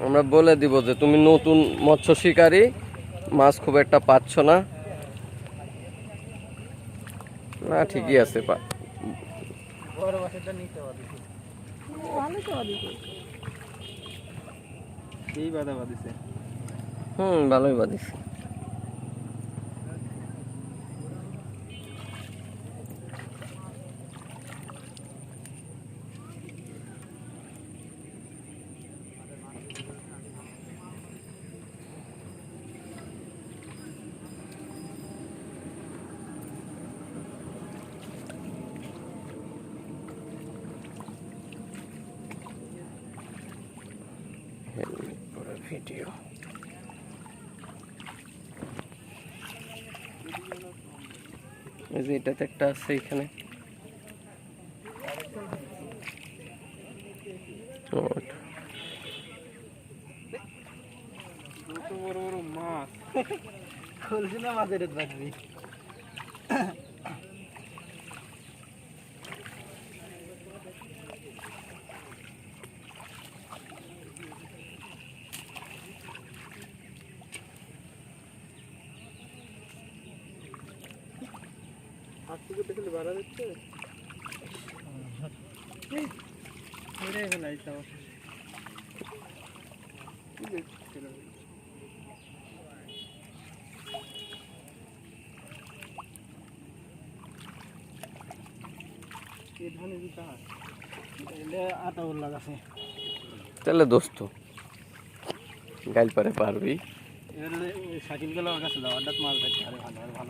আমরা বলে দিব যে তুমি নতুন মৎস্য শিকারী, মাছ খুব একটা পাচ্ছ না। না ঠিকই আছে, ভালোই বাদিছে। ভিডিও এই যে এটাতে একটা আছে এখানে। বড় বড় মাছ খুলছি না, মাছের বাজবি। হাত থেকে দেখলে বাড়া দিচ্ছে মেরে ফেলাইছে আমার। তাহলে দোস্ত গাইল পারে পারবি। সাইকেল গেলে আমার কাছে দাও, মাছ ধরতে ভালো ভালো।